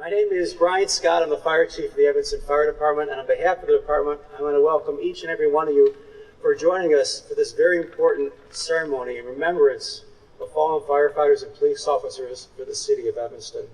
My name is Brian Scott. I'm the Fire Chief of the Evanston Fire Department, and on behalf of the department, I want to welcome each and every one of you for joining us for this very important ceremony in remembrance of fallen firefighters and police officers for the city of Evanston.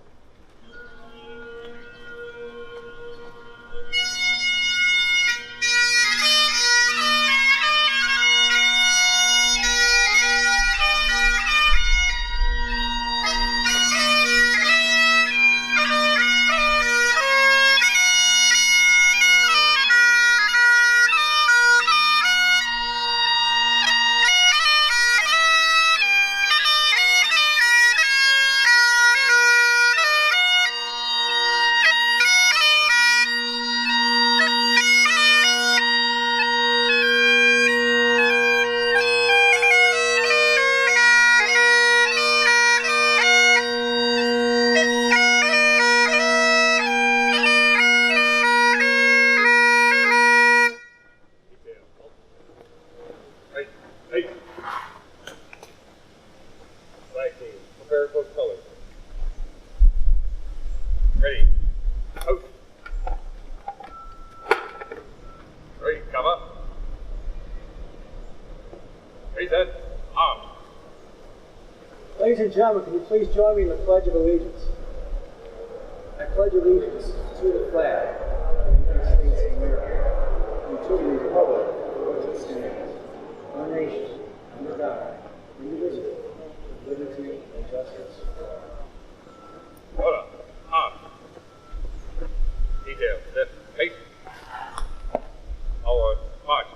Ladies and gentlemen, can you please join me in the Pledge of Allegiance? I pledge allegiance to the flag of the United States of America and to the republic for which it stands, one nation, under God, indivisible, with liberty and justice for all. Hold on. Detail. That face. Our march.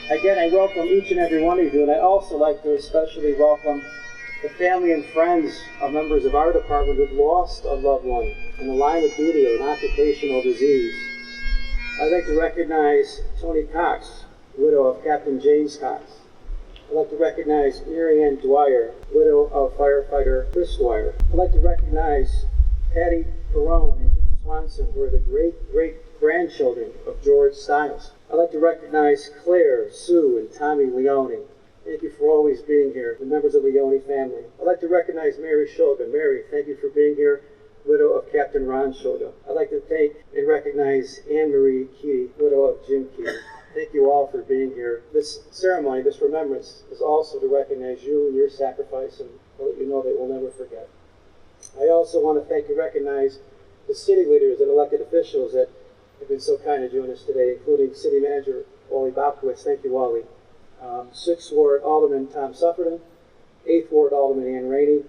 Again, I welcome each and every one of you, and I'd also like to especially welcome the family and friends of members of our department who've lost a loved one in the line of duty or an occupational disease. I'd like to recognize Tony Cox, widow of Captain James Cox. I'd like to recognize Mary Ann Dwyer, widow of firefighter Chris Dwyer. I'd like to recognize Patty Perrone and Jim Swanson, who are the great-great-grandchildren of George Stiles. I'd like to recognize Claire, Sue, and Tommy Leone. Thank you for always being here, the members of the Leone family. I'd like to recognize Mary Shulga. Mary, thank you for being here, widow of Captain Ron Shulga. I'd like to thank and recognize Anne-Marie Key, widow of Jim Key. Thank you all for being here. This ceremony, this remembrance, is also to recognize you and your sacrifice and let you know that we'll never forget. I also want to thank and recognize the city leaders and elected officials that have been so kind to join us today, including City Manager Wally Bobkowitz. Thank you, Wally. 6th Ward Alderman Tom Sufferton, 8th Ward Alderman Ann Rainey,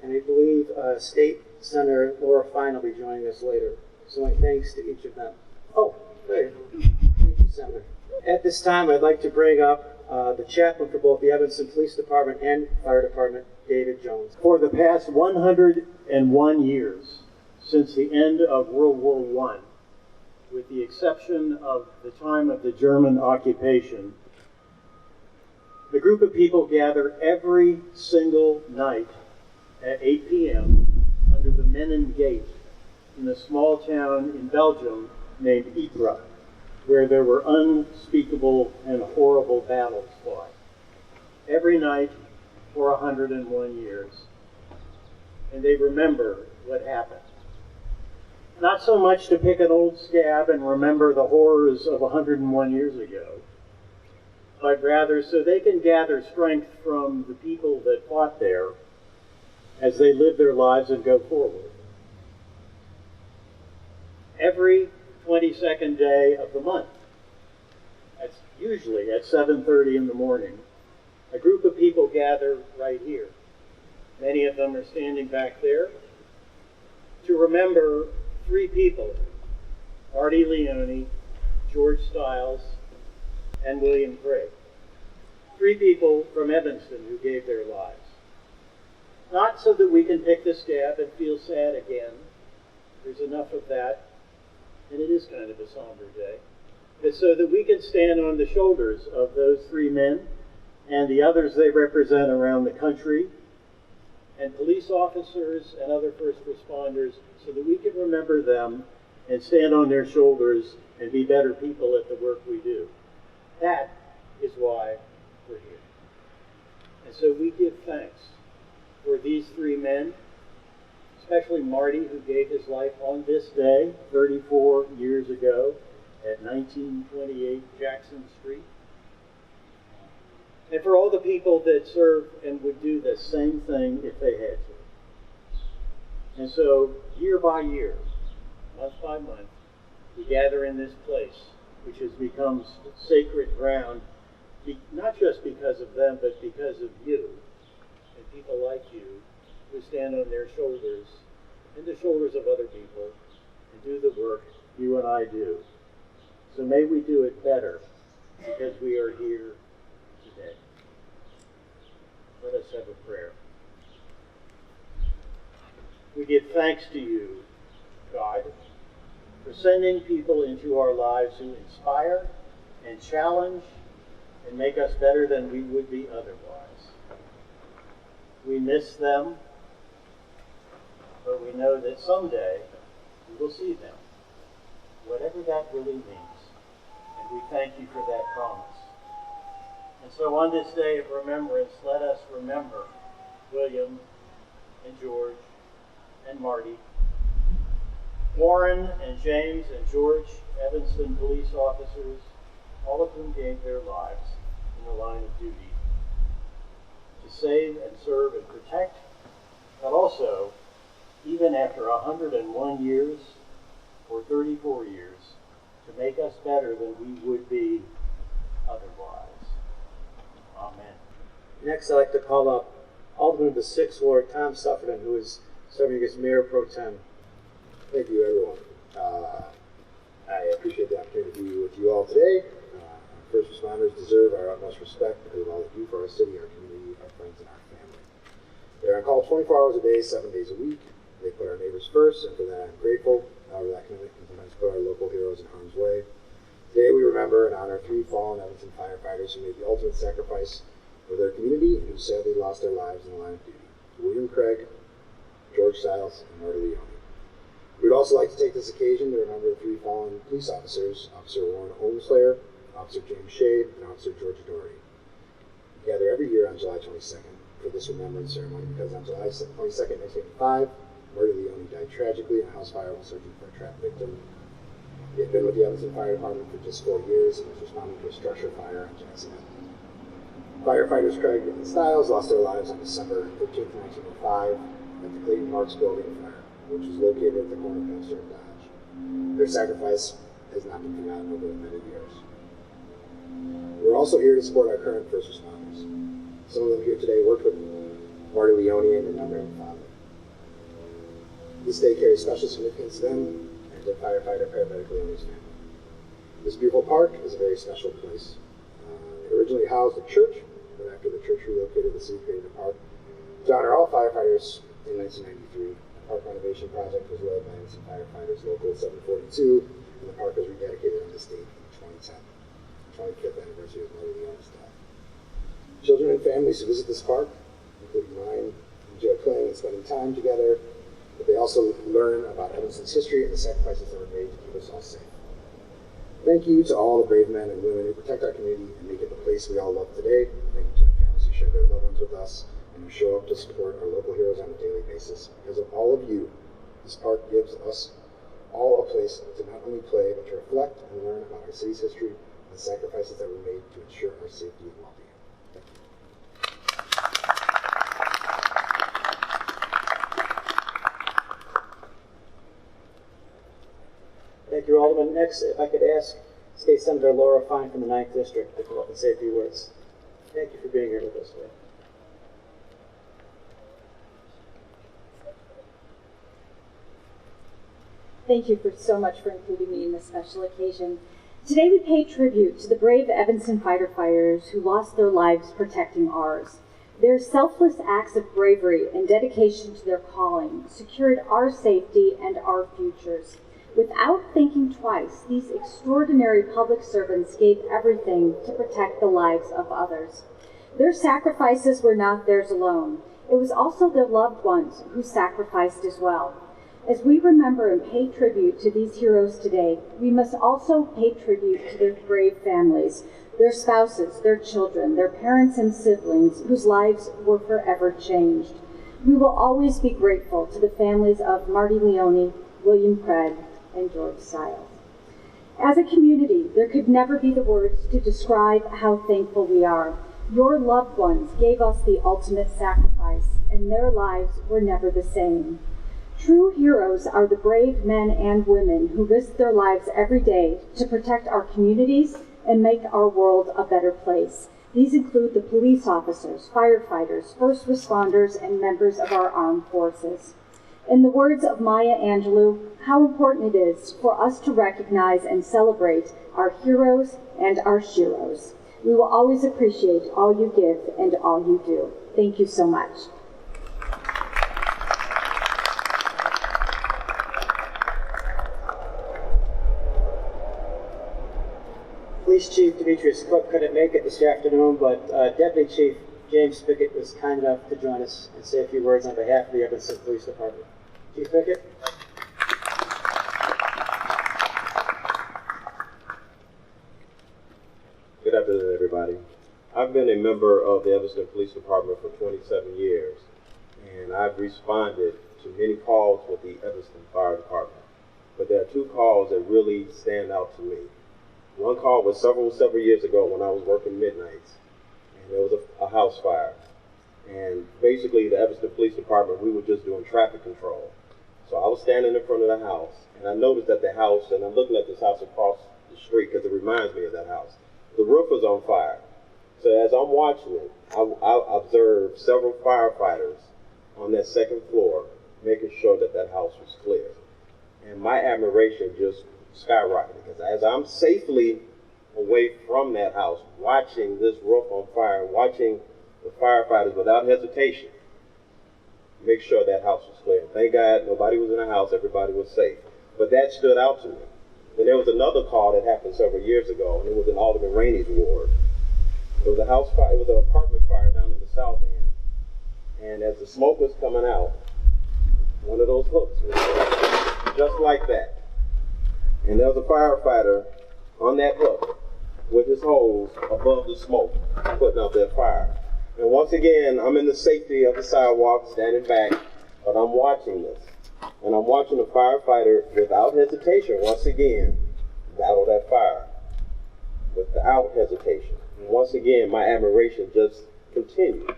and I believe State Senator Laura Fine will be joining us later. So my thanks to each of them. Oh, there. Thank you, Senator. At this time, I'd like to bring up the chaplain for both the Evanston Police Department and Fire Department, David Jones. For the past 101 years, since the end of World War I, with the exception of the time of the German occupation, the group of people gather every single night at 8 p.m. under the Menin Gate in a small town in Belgium named Ypres, where there were unspeakable and horrible battles fought. Every night for 101 years. And they remember what happened. Not so much to pick an old scab and remember the horrors of 101 years ago, but rather so they can gather strength from the people that fought there as they live their lives and go forward. Every 22nd day of the month, that's usually at 7:30 in the morning, a group of people gather right here. Many of them are standing back there to remember 3 people: Artie Leone, George Stiles, and William Craig. 3 people from Evanston who gave their lives. Not so that we can pick the scab and feel sad again, There's enough of that, and it is kind of a somber day. But so that we can stand on the shoulders of those three men and the others they represent around the country, and police officers and other first responders, so that we can remember them and stand on their shoulders and be better people at the work we do. That is why we're here. And so we give thanks for these three men, especially Marty, who gave his life on this day 34 years ago at 1928 Jackson Street. And for all the people that serve and would do the same thing if they had to. And so, year by year, month by month, we gather in this place, which has become sacred ground, not just because of them, but because of you, and people like you, who stand on their shoulders, and the shoulders of other people, and do the work you and I do. So may we do it better, because we are here today. Let us have a prayer. We give thanks to you, God, for sending people into our lives who inspire and challenge and make us better than we would be otherwise. We miss them, but we know that someday we will see them, whatever that really means. And we thank you for that promise. And so on this day of remembrance, let us remember William and George and Marty, Warren and James and George, Evanston police officers, all of whom gave their lives in the line of duty to save and serve and protect, but also, even after 101 years or 34 years, to make us better than we would be otherwise. Amen. Next, I'd like to call up Alderman of the 6th Ward, Tom Sufferton, who is serving as Mayor Pro Tem. Thank you, everyone. I appreciate the opportunity to be with you all today. First responders deserve our utmost respect because of all that you do for our city, our community, our friends, and our family. They're on call 24 hours a day, 7 days a week. They put our neighbors first, and for that I'm grateful. However, that can sometimes put our local heroes in harm's way. Today we remember and honor 3 fallen Evanston firefighters who made the ultimate sacrifice for their community and who sadly lost their lives in the line of duty. William Craig, George Stiles, and Marty Leone. We would also like to take this occasion to remember the 3 fallen police officers, Officer Warren Holmeslayer, Officer James Shade, and Officer George Doherty. We gather every year on July 22nd for this remembrance ceremony because on July 22nd, 1985, Marty Leone died tragically in a house fire while searching for a trapped victim. He had been with the Evanston Fire Department for just 4 years and was responding to a structure fire on Jackson Avenue. Firefighters Craig and Stiles lost their lives on December 13, 1905 at the Clayton Marks Building fire, which was located at the corner of Dexter and Dodge. Their sacrifice has not been forgotten over many years. We're also here to support our current first responders. Some of them here today worked with Marty Leone and their mother and father. This day carries special significance to them and to firefighter Paramedic Leone's family. This beautiful park is a very special place. It originally housed a church, but after the church relocated, the city created a park to honor all firefighters in 1993. The park renovation project was led by Evanston Firefighters Local 742, and the park was rededicated on this date in 2010, the 25th anniversary of Marty Leone's death. Children and families who visit this park, including mine, enjoy playing and spending time together, but they also learn about Evanston's history and the sacrifices that were made to keep us all safe. Thank you to all the brave men and women who protect our community and make it the place we all love today. Thank you to the families who share their loved ones with us and who show up to support our local heroes on a daily basis. Because of all of you, this park gives us all a place to not only play, but to reflect and learn about our city's history and the sacrifices that were made to ensure our safety and well-being. Thank you. Thank you, Alderman. Next, if I could ask State Senator Laura Fine from the 9th District to come up and say a few words. Thank you for being here with us today. Thank you so much for including me in this special occasion. Today we pay tribute to the brave Evanston firefighters who lost their lives protecting ours. Their selfless acts of bravery and dedication to their calling secured our safety and our futures. Without thinking twice, these extraordinary public servants gave everything to protect the lives of others. Their sacrifices were not theirs alone. It was also their loved ones who sacrificed as well. As we remember and pay tribute to these heroes today, we must also pay tribute to their brave families, their spouses, their children, their parents and siblings whose lives were forever changed. We will always be grateful to the families of Marty Leone, William Craig, and George Stiles. As a community, there could never be the words to describe how thankful we are. Your loved ones gave us the ultimate sacrifice, and their lives were never the same. True heroes are the brave men and women who risk their lives every day to protect our communities and make our world a better place. These include the police officers, firefighters, first responders, and members of our armed forces. In the words of Maya Angelou, how important it is for us to recognize and celebrate our heroes and our sheroes. We will always appreciate all you give and all you do. Thank you so much. Police Chief Demetrius Cook couldn't make it this afternoon, but Deputy Chief James Pickett was kind enough to join us and say a few words on behalf of the Evanston Police Department. Chief Pickett? Good afternoon, everybody. I've been a member of the Evanston Police Department for 27 years, and I've responded to many calls with the Evanston Fire Department. But there are two calls that really stand out to me. One call was several years ago when I was working midnights, and there was a house fire. And basically, the Evanston Police Department, we were just doing traffic control. So I was standing in front of the house, and I noticed that the house, and I'm looking at this house across the street because it reminds me of that house. The roof was on fire. So as I'm watching it, I observed several firefighters on that second floor making sure that that house was clear. And my admiration just skyrocketed because as I'm safely away from that house, watching this roof on fire and watching the firefighters without hesitation make sure that house was clear. Thank God nobody was in the house, everybody was safe. But that stood out to me. Then there was another call that happened several years ago, and it was in Alderman Rainey's ward. It was a house fire, it was an apartment fire down in the south end. And as the smoke was coming out, one of those hooks was just like that. And there was a firefighter on that hook with his hose above the smoke, putting out that fire. And once again, I'm in the safety of the sidewalk, standing back, but I'm watching this. And I'm watching a firefighter, without hesitation, once again, battle that fire. Without hesitation. And once again, my admiration just continued.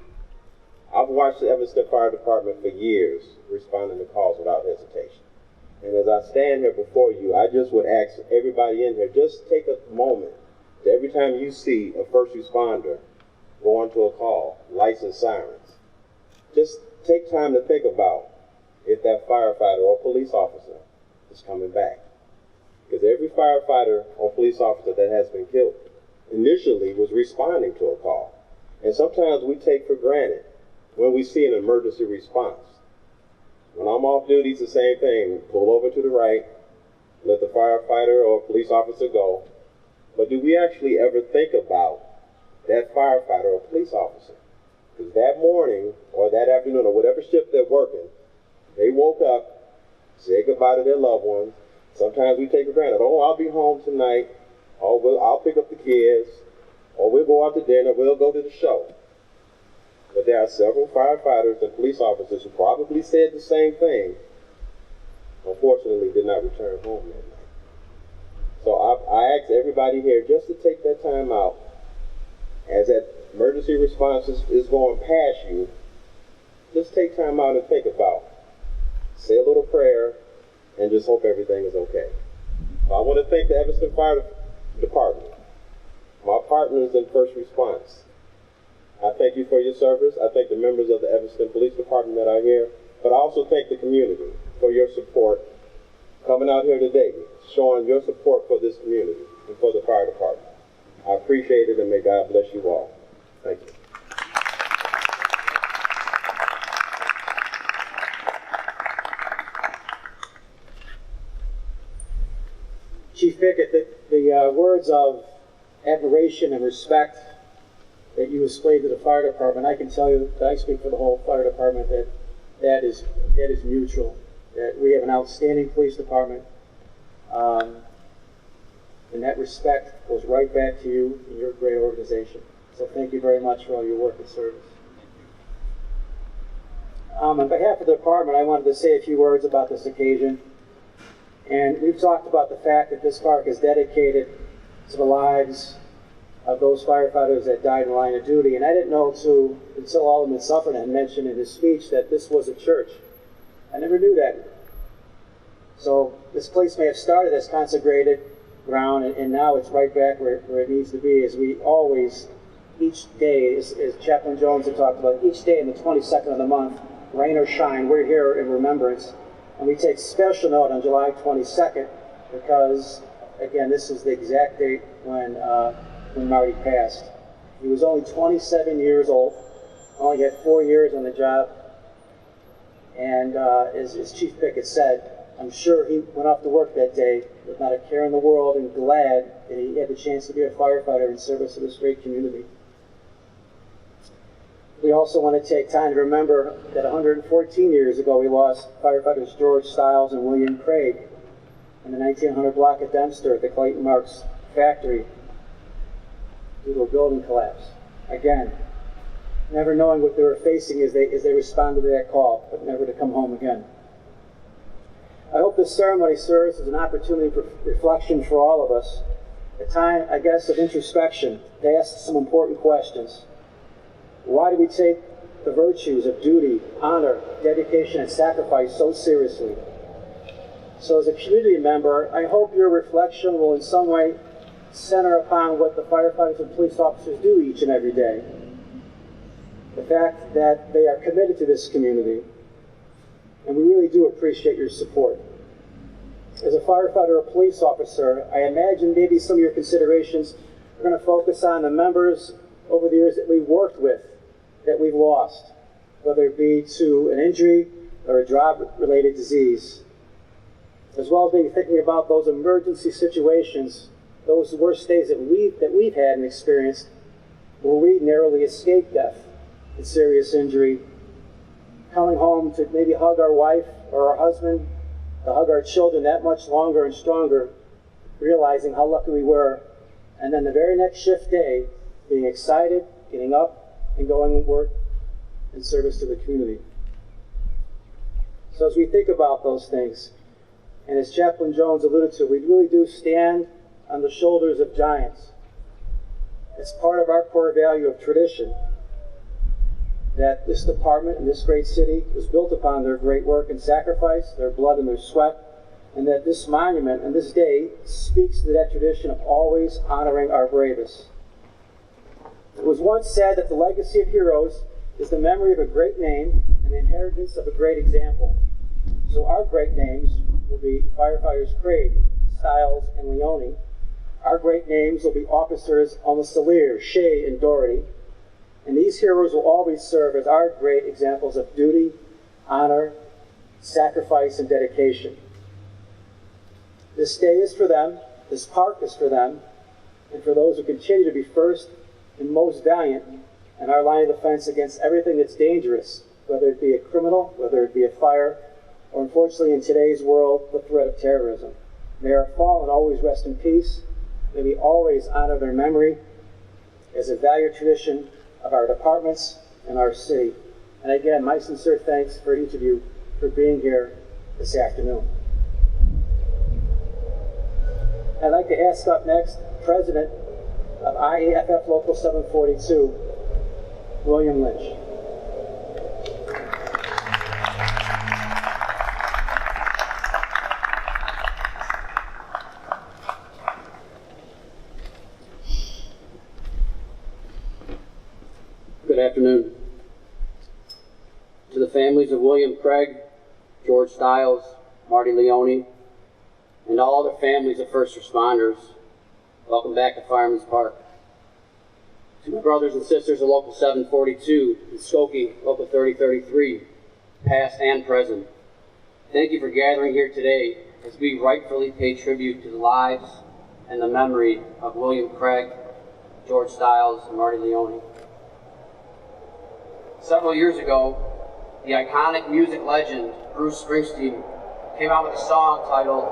I've watched the Evanston Fire Department for years, responding to calls without hesitation. And as I stand here before you, I just would ask everybody in here, just take a moment to every time you see a first responder go onto a call, lights and sirens, just take time to think about if that firefighter or police officer is coming back. Because every firefighter or police officer that has been killed initially was responding to a call. And sometimes we take for granted when we see an emergency response. When I'm off duty, it's the same thing. Pull over to the right, let the firefighter or police officer go. But do we actually ever think about that firefighter or police officer? Because that morning or that afternoon or whatever shift they're working, they woke up, said goodbye to their loved ones. Sometimes we take for granted, oh, I'll be home tonight, or I'll pick up the kids, or we'll go out to dinner, we'll go to the show. But there are several firefighters and police officers who probably said the same thing, unfortunately did not return home that night. So I ask everybody here just to take that time out, as that emergency response is going past you, just take time out and think about, say a little prayer, and just hope everything is okay. So I want to thank the Evanston Fire Department, my partners in first response. I thank you for your service. I thank the members of the Evanston Police Department that are here, but I also thank the community for your support coming out here today, showing your support for this community and for the fire department. I appreciate it, and may God bless you all. Thank you. Chief Pickett, the words of admiration and respect that you displayed to the fire department, I can tell you that I speak for the whole fire department that is mutual. That we have an outstanding police department, and that respect goes right back to you and your great organization. So thank you very much for all your work and service. On behalf of the department, I wanted to say a few words about this occasion. And we've talked about the fact that this park is dedicated to the lives of those firefighters that died in the line of duty. And I didn't know until Alderman Sufferman mentioned in his speech that this was a church. I never knew that. So this place may have started as consecrated ground, and now it's right back where it needs to be, as we always, each day, as Chaplain Jones had talked about, each day in the 22nd of the month, rain or shine, we're here in remembrance. And we take special note on July 22nd because, again, this is the exact date when Marty passed. He was only 27 years old, only had 4 years on the job, and as Chief Pickett said, I'm sure he went off to work that day with not a care in the world and glad that he had the chance to be a firefighter in service to this great community. We also want to take time to remember that 114 years ago we lost firefighters George Stiles and William Craig in the 1900 block of Dempster at the Clayton Marks factory due to a building collapse. Again, never knowing what they were facing as they responded to that call, but never to come home again. I hope this ceremony serves as an opportunity for reflection for all of us, a time, I guess, of introspection to ask some important questions. Why do we take the virtues of duty, honor, dedication, and sacrifice so seriously? So as a community member, I hope your reflection will in some way center upon what the firefighters and police officers do each and every day. The fact that they are committed to this community, and we really do appreciate your support. As a firefighter or police officer, I imagine maybe some of your considerations are going to focus on the members over the years that we've worked with, that we've lost, whether it be to an injury or a job-related disease, as well as maybe thinking about those emergency situations, those worst days that we've had and experienced, where we narrowly escaped death and serious injury, coming home to maybe hug our wife or our husband, to hug our children that much longer and stronger, realizing how lucky we were, and then the very next shift day, being excited, getting up, and going to work in service to the community. So as we think about those things, and as Chaplain Jones alluded to, we really do stand on the shoulders of giants. It's part of our core value of tradition that this department and this great city was built upon their great work and sacrifice, their blood and their sweat, and that this monument and this day speaks to that tradition of always honoring our bravest. It was once said that the legacy of heroes is the memory of a great name and the inheritance of a great example. So our great names will be firefighters Craig, Stiles, and Leone. Our great names will be officers Almasalier, Shea, and Doherty. And these heroes will always serve as our great examples of duty, honor, sacrifice, and dedication. This day is for them, this park is for them, and for those who continue to be first and most valiant in our line of defense against everything that's dangerous, whether it be a criminal, whether it be a fire, or unfortunately in today's world, the threat of terrorism. May our fallen always rest in peace. May we always honor their memory as a valued tradition of our departments and our city. And again, my sincere thanks for each of you for being here this afternoon. I'd like to ask up next President of IAFF Local 742, William Lynch. Good afternoon. To the families of William Craig, George Stiles, Marty Leone, and all other families of first responders, welcome back to Fireman's Park. To my brothers and sisters of Local 742 and Skokie, Local 3033, past and present, thank you for gathering here today as we rightfully pay tribute to the lives and the memory of William Craig, George Stiles, and Marty Leone. Several years ago, the iconic music legend Bruce Springsteen came out with a song titled,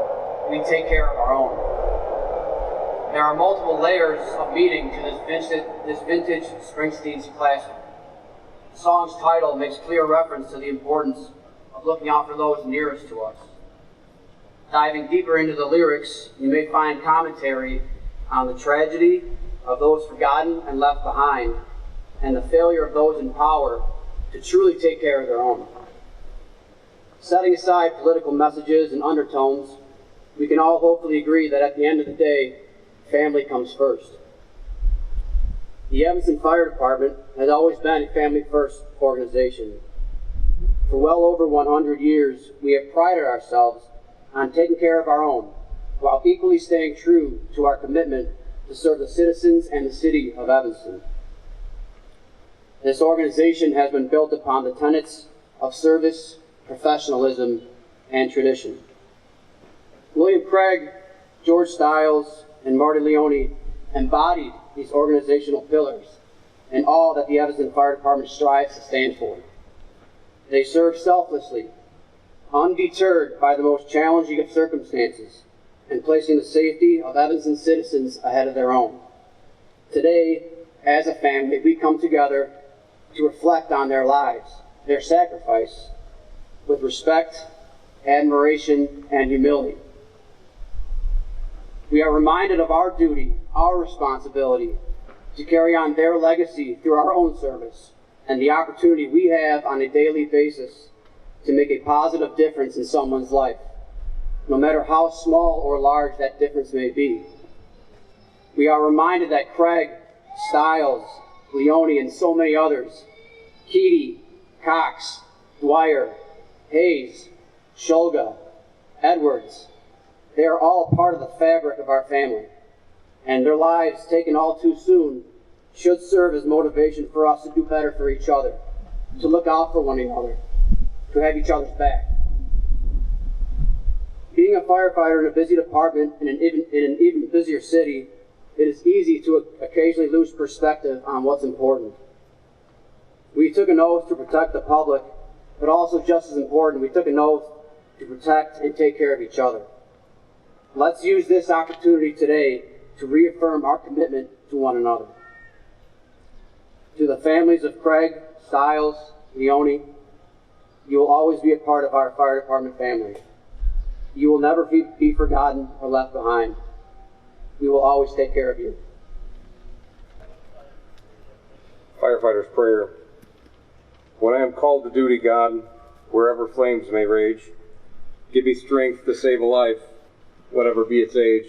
"We Take Care of Our Own." There are multiple layers of meaning to this vintage Springsteen's classic. The song's title makes clear reference to the importance of looking out for those nearest to us. Diving deeper into the lyrics, you may find commentary on the tragedy of those forgotten and left behind, and the failure of those in power to truly take care of their own. Setting aside political messages and undertones, we can all hopefully agree that at the end of the day, family comes first. The Evanston Fire Department has always been a family-first organization. For well over 100 years, we have prided ourselves on taking care of our own, while equally staying true to our commitment to serve the citizens and the city of Evanston. This organization has been built upon the tenets of service, professionalism, and tradition. William Craig, George Stiles, and Marty Leone embodied these organizational pillars and all that the Evanston Fire Department strives to stand for. They serve selflessly, undeterred by the most challenging of circumstances, and placing the safety of Evanston citizens ahead of their own. Today, as a family, we come together to reflect on their lives, their sacrifice, with respect, admiration, and humility. We are reminded of our duty, our responsibility, to carry on their legacy through our own service, and the opportunity we have on a daily basis to make a positive difference in someone's life, no matter how small or large that difference may be. We are reminded that Craig, Stiles, Leone, and so many others, Keady, Cox, Dwyer, Hayes, Shulga, Edwards, they are all part of the fabric of our family, and their lives, taken all too soon, should serve as motivation for us to do better for each other, to look out for one another, to have each other's back. Being a firefighter in a busy department in an even busier city, it is easy to occasionally lose perspective on what's important. We took an oath to protect the public, but also just as important, we took an oath to protect and take care of each other. Let's use this opportunity today to reaffirm our commitment to one another. To the families of Craig, Stiles, Leone, you will always be a part of our fire department family. You will never be forgotten or left behind. We will always take care of you. Firefighter's prayer. When I am called to duty, God, wherever flames may rage, give me strength to save a life, whatever be its age.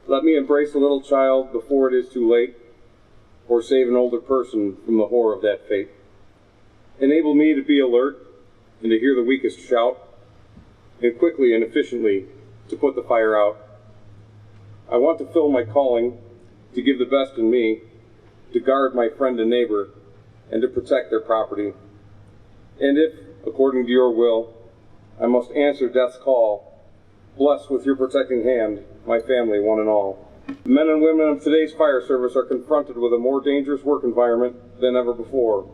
Let me embrace a little child before it is too late, or save an older person from the horror of that fate. Enable me to be alert and to hear the weakest shout, and quickly and efficiently to put the fire out. I want to fill my calling, to give the best in me, to guard my friend and neighbor, and to protect their property. And if, according to your will, I must answer death's call, bless with your protecting hand my family, one and all. The men and women of today's fire service are confronted with a more dangerous work environment than ever before.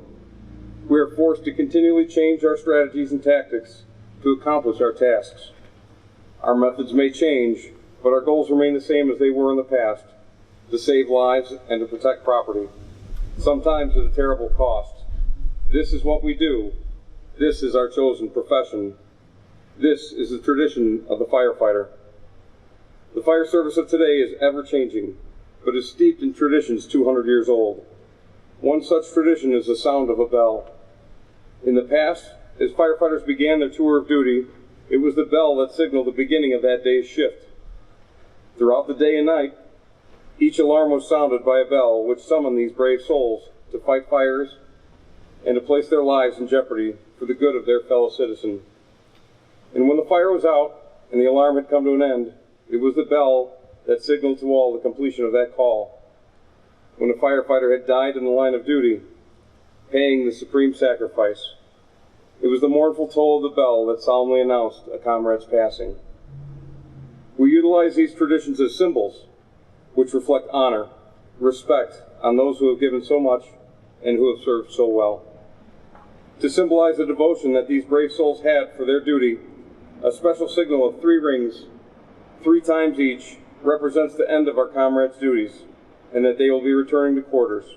We are forced to continually change our strategies and tactics to accomplish our tasks. Our methods may change, but our goals remain the same as they were in the past, to save lives and to protect property, sometimes at a terrible cost. This is what we do. This is our chosen profession. This is the tradition of the firefighter. The fire service of today is ever-changing, but is steeped in traditions 200 years old. One such tradition is the sound of a bell. In the past, as firefighters began their tour of duty, it was the bell that signaled the beginning of that day's shift. Throughout the day and night, each alarm was sounded by a bell which summoned these brave souls to fight fires and to place their lives in jeopardy for the good of their fellow citizen. And when the fire was out and the alarm had come to an end, it was the bell that signaled to all the completion of that call. When a firefighter had died in the line of duty, paying the supreme sacrifice, it was the mournful toll of the bell that solemnly announced a comrade's passing. utilize these traditions as symbols which reflect honor, respect on those who have given so much and who have served so well. To symbolize the devotion that these brave souls had for their duty, a special signal of 3 rings, 3 times each, represents the end of our comrades' duties and that they will be returning to quarters.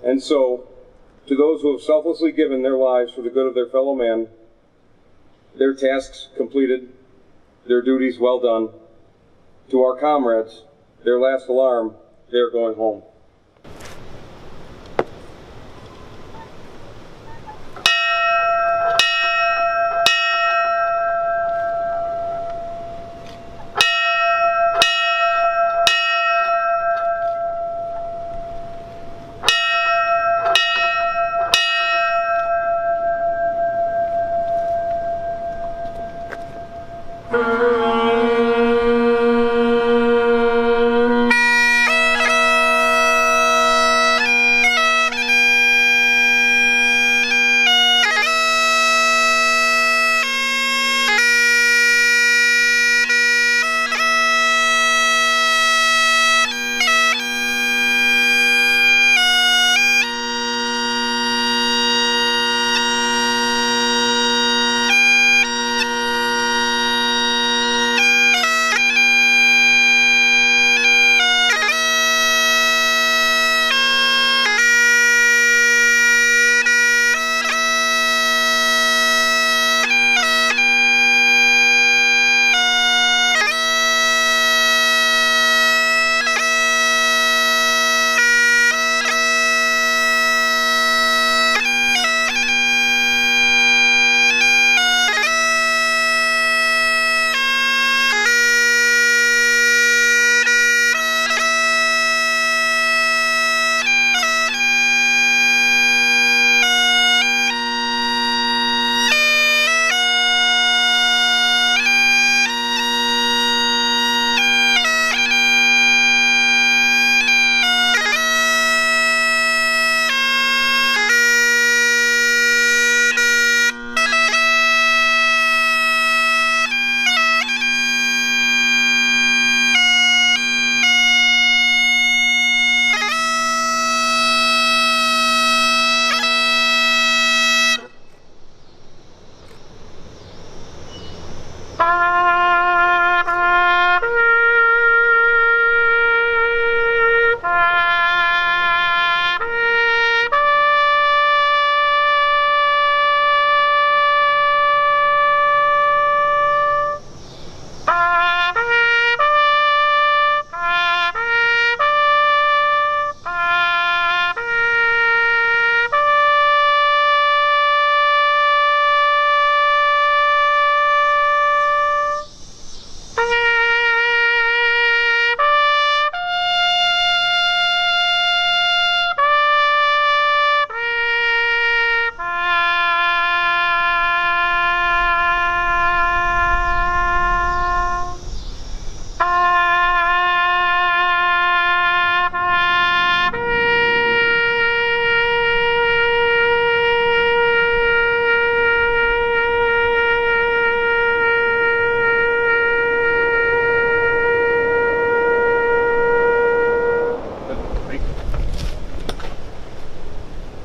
And so, to those who have selflessly given their lives for the good of their fellow man, their tasks completed, their duties well done, to our comrades, their last alarm, they are going home.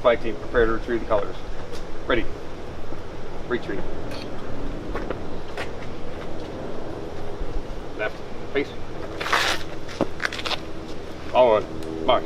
Flag team, prepare to retrieve the colors. Ready. Retreat. Left. Face. All on. March.